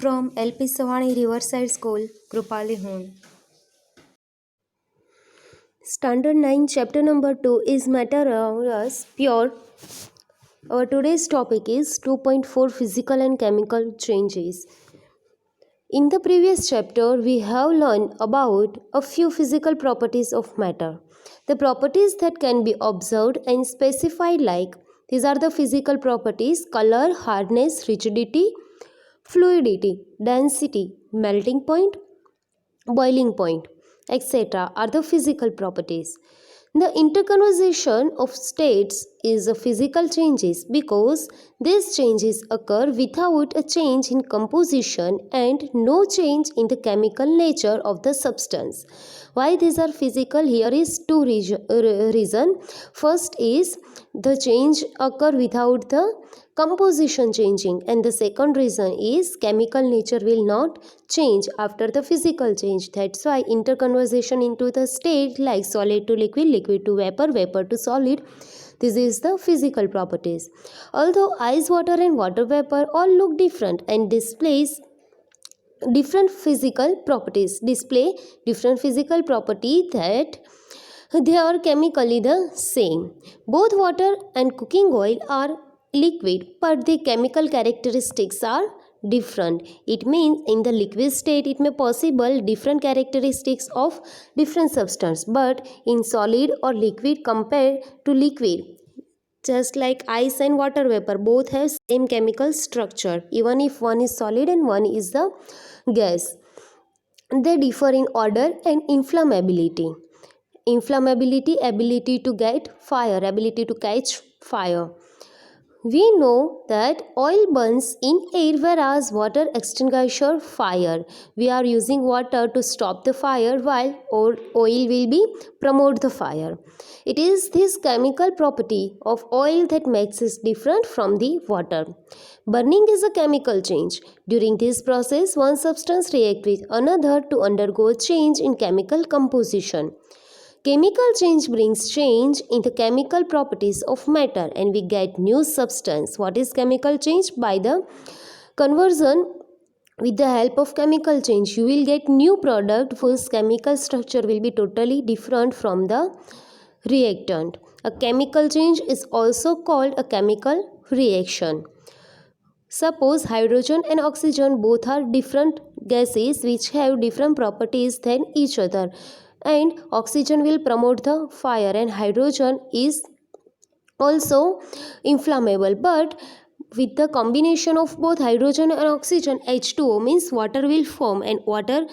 from LP Savani Riverside School, Krupali Home. Standard 9, chapter number 2 is Matter Around Us, Pure. Our today's topic is 2.4 Physical and Chemical Changes. In the previous chapter, we have learned about a few physical properties of matter. The properties that can be observed and specified like these are the physical properties: color, hardness, rigidity, fluidity, density, melting point, boiling point, etc. are the physical properties. The interconversation of states is a physical changes because these changes occur without a change in composition and no change in the chemical nature of the substance. Why these are physical? Here is two reason. First is the change occur without the composition changing, and the second reason is chemical nature will not change after the physical change. That's why interconversation into the state like solid to liquid, liquid to vapor, vapor to solid, this is the physical properties. Although ice water and water vapor all look different and display different physical property that they are chemically the same. Both water and cooking oil are liquid, but the chemical characteristics are different. It means in the liquid state it may possible different characteristics of different substance, but in solid or liquid compared to liquid, just like ice and water vapor, both have same chemical structure. Even if one is solid and one is the gas, they differ in odor and inflammability. Inflammability, ability to get fire, ability to catch fire. We know that oil burns in air whereas water extinguishes fire. We are using water to stop the fire while oil will be promote the fire. It is this chemical property of oil that makes it different from the water. Burning is a chemical change. During this process, one substance reacts with another to undergo a change in chemical composition. Chemical change brings change in the chemical properties of matter and we get new substance. What is chemical change? By the conversion with the help of chemical change, you will get new product whose chemical structure will be totally different from the reactant. A chemical change is also called a chemical reaction. Suppose hydrogen and oxygen both are different gases which have different properties than each other, and oxygen will promote the fire and hydrogen is also inflammable, but with the combination of both hydrogen and oxygen, H2O means water will form, and water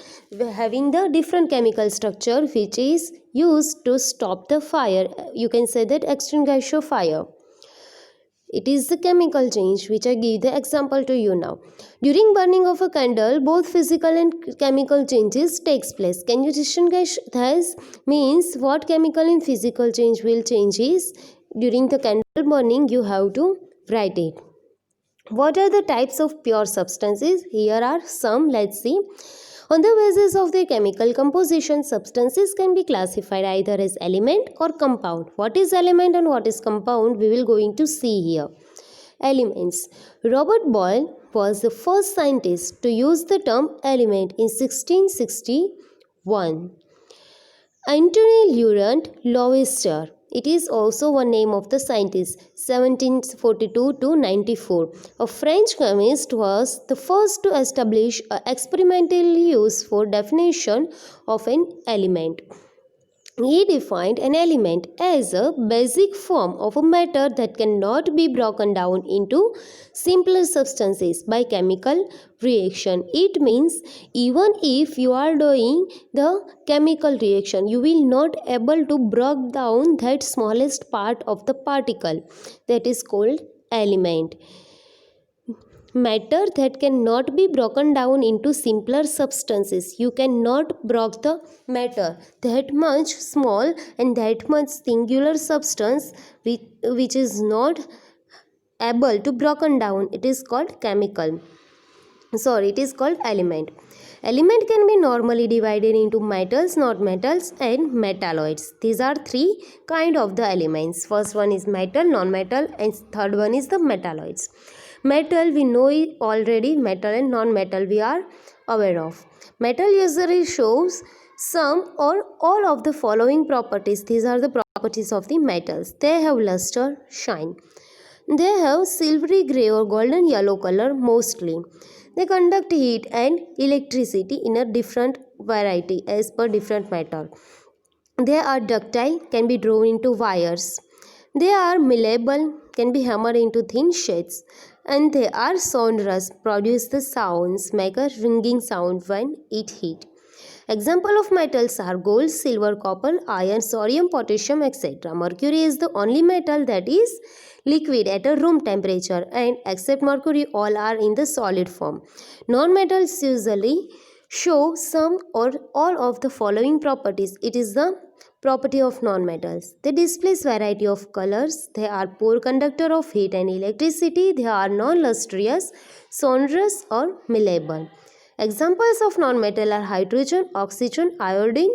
having the different chemical structure which is used to stop the fire. You can say that extinguish fire. It is the chemical change which I give the example to you now. During burning of a candle, both physical and chemical changes takes place. Can you distinguish this? Means what chemical and physical change will change is during the candle burning you have to write it. What are the types of pure substances? Here are some. Let's see. On the basis of their chemical composition, substances can be classified either as element or compound. What is element and what is compound? We will going to see here. Elements. Robert Boyle was the first scientist to use the term element in 1661. Antony Laurent Lavoisier. It is also one name of the scientist, 1742 to 94. A French chemist was the first to establish an experimental use for definition of an element. He defined an element as a basic form of a matter that cannot be broken down into simpler substances by chemical reaction. It means even if you are doing the chemical reaction, you will not able to break down that smallest part of the particle, that is called element. Matter that cannot be broken down into simpler substances. You cannot break the matter that much small and that much singular substance which is not able to broken down. It is called it is called element. Element can be normally divided into metals, not metals, and metalloids. These are three kind of the elements. First one is metal, non-metal, and third one is the metalloids. Metal we know it already, metal and non-metal we are aware of. Metal usually shows some or all of the following properties. These are the properties of the metals. They have luster, shine. They have silvery grey or golden yellow color mostly. They conduct heat and electricity in a different variety as per different matter. They are ductile, can be drawn into wires. They are malleable, can be hammered into thin sheets. And they are sonorous, produce the sounds, make a ringing sound when it heat. Example of metals are gold, silver, copper, iron, sodium, potassium, etc. Mercury is the only metal that is liquid at a room temperature, and except mercury all are in the solid form. Non-metals usually show some or all of the following properties. It is the property of non-metals. They display variety of colors. They are poor conductor of heat and electricity. They are non-lustrous, sonorous or malleable. Examples of non-metal are hydrogen, oxygen, iodine,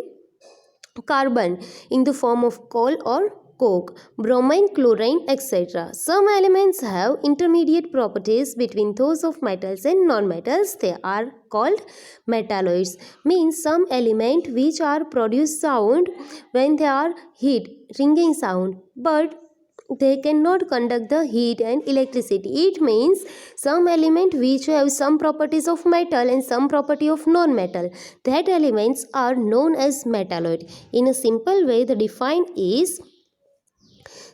carbon in the form of coal or coke, bromine, chlorine, etc. Some elements have intermediate properties between those of metals and non-metals. They are called metalloids. Means some element which are produce sound when they are heat, ringing sound, but they cannot conduct the heat and electricity. It means some element which have some properties of metal and some property of non-metal, that elements are known as metalloid. In a simple way, the define is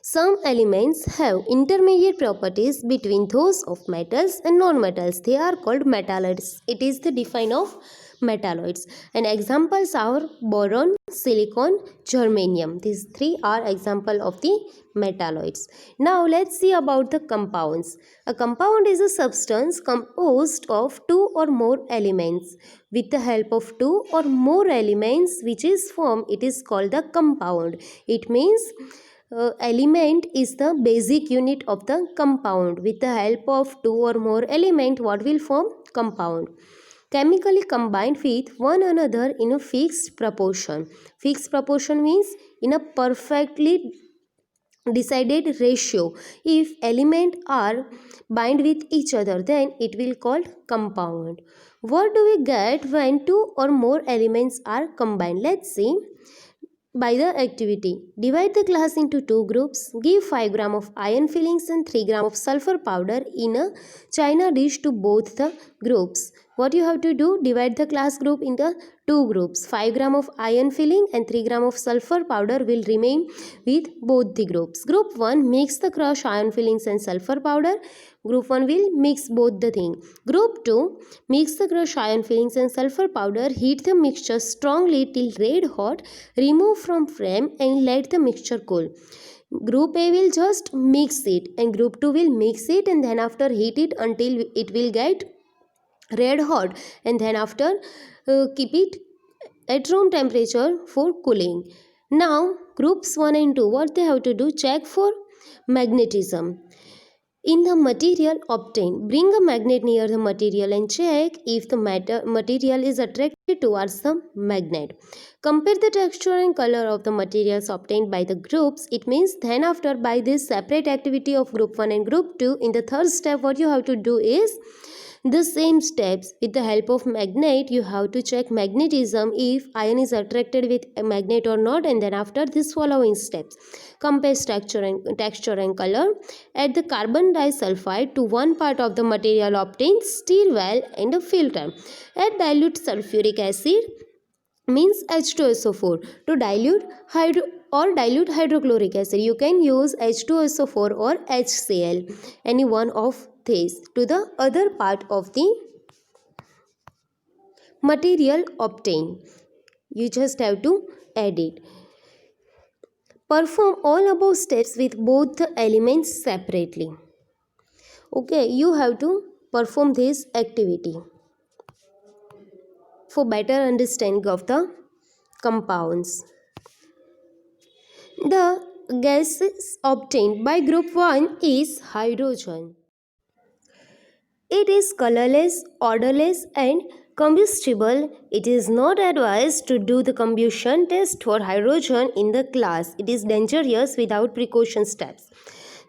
some elements have intermediate properties between those of metals and non-metals. They are called metalloids. It is the define of metalloids. And examples are boron, silicon, germanium. These three are example of the metalloids. Now let's see about the compounds. A compound is a substance composed of two or more elements. With the help of two or more elements which is formed, it is called the compound. It means element is the basic unit of the compound. With the help of two or more element, what will form? Compound. Chemically combined with one another in a fixed proportion. Fixed proportion means in a perfectly decided ratio. If elements are bind with each other, then it will called compound. What do we get when two or more elements are combined? Let's see. By the activity, divide the glass into two groups, give 5 gram of iron fillings and 3 gram of sulfur powder in a china dish to both the groups. What you have to do? Divide the glass group into two groups. 5 gram of iron filling and 3 gram of sulfur powder will remain with both the groups. Group 1 mix the crushed iron fillings and sulfur powder. Group 1 will mix both the thing. Group 2 mix the crushed iron fillings and sulfur powder. Heat the mixture strongly till red hot. Remove from flame and let the mixture cool. Group A will just mix it and group 2 will mix it and then after heat it until it will get red hot, and then after keep it at room temperature for cooling. Now groups 1 and 2, what they have to do? Check for magnetism in the material obtained. Bring a magnet near the material and check if the material is attracted towards the magnet. Compare the texture and color of the materials obtained by the groups. It means then after by this separate activity of group 1 and group 2, in the third step what you have to do is the same steps. With the help of magnet, you have to check magnetism, if ion is attracted with a magnet or not, and then after this following steps. Compare texture and color. Add the carbon disulfide to one part of the material obtained, stir well and a filter. Add dilute sulfuric acid means H2SO4 to dilute hydrochloric acid. You can use H2SO4 or HCl, any one of these, to the other part of the material obtained. You just have to add it. Perform all above steps with both the elements separately. Okay, you have to perform this activity for better understanding of the compounds. The gases obtained by group 1 is hydrogen. It is colorless, odorless and combustible. It is not advised to do the combustion test for hydrogen in the class. It is dangerous without precaution steps.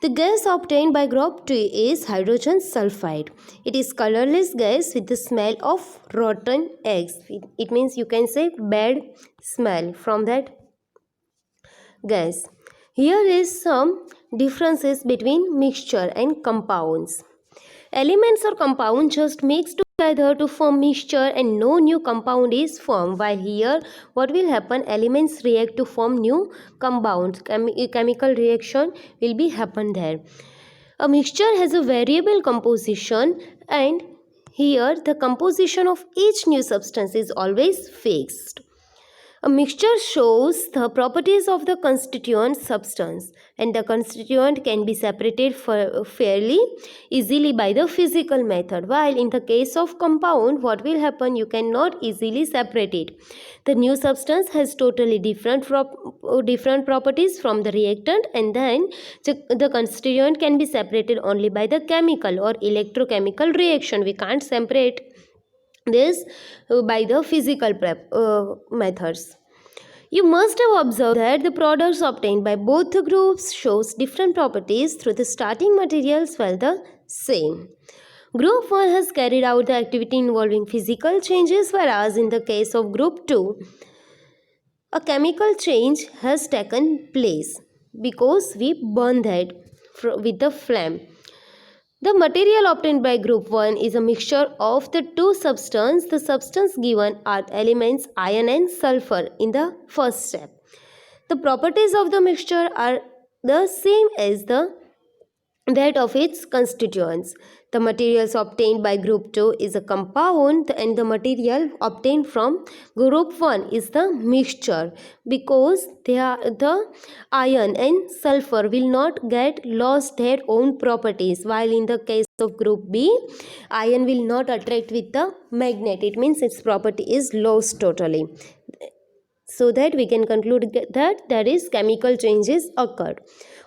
The gas obtained by group 2 is hydrogen sulfide. It is colorless gas with the smell of rotten eggs. It means you can say bad smell from that gas. Here is some differences between mixture and compounds. Elements or compound just mix together to form mixture and no new compound is formed, while here what will happen, elements react to form new compounds. Chemical reaction will be happen there. A mixture has a variable composition, and here the composition of each new substance is always fixed. A mixture shows the properties of the constituent substance, and the constituent can be separated fairly easily by the physical method, while in the case of compound what will happen, you cannot easily separate it. The new substance has totally different properties from the reactant, and then the constituent can be separated only by the chemical or electrochemical reaction. We can't separate this by the physical methods. You must have observed that the products obtained by both the groups shows different properties through the starting materials while the same. Group 1 has carried out the activity involving physical changes, whereas in the case of group 2 a chemical change has taken place because we burn that with the flame. The material obtained by group 1 is a mixture of the two substances. The substance given are elements iron and sulfur in the first step. The properties of the mixture are the same as that of its constituents. The materials obtained by group 2 is a compound, and the material obtained from group 1 is the mixture, because the iron and sulfur will not get lost their own properties, while in the case of group B, iron will not attract with the magnet. It means its property is lost totally. So that we can conclude that is chemical changes occurred.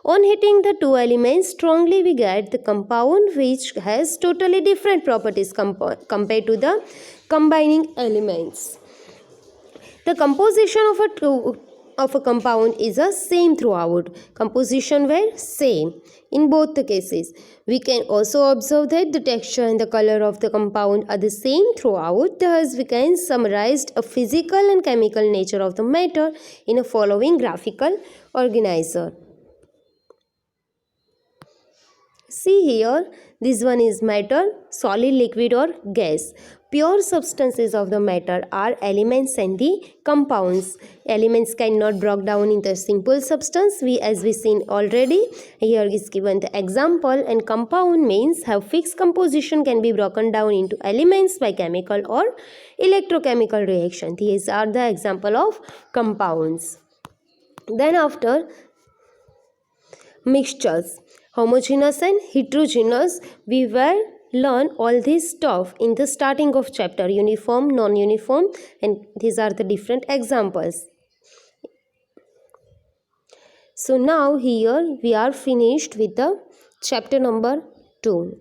On heating the two elements strongly, we get the compound which has totally different properties compared to the combining elements. The composition of a compound is the same throughout. Composition were same in both the cases. We can also observe that the texture and the color of the compound are the same throughout. Thus, we can summarize a physical and chemical nature of the matter in a following graphical organizer. See here, this one is matter, solid, liquid or gas. Pure substances of the matter are elements and the compounds. Elements cannot broke down into a simple substance, as we seen already. Here is given the example, and compound means have fixed composition, can be broken down into elements by chemical or electrochemical reaction. These are the example of compounds. Then after, mixtures, homogeneous and heterogeneous. We will learn all this stuff in the starting of chapter, uniform, non-uniform, and these are the different examples. So now here we are finished with the chapter number 2.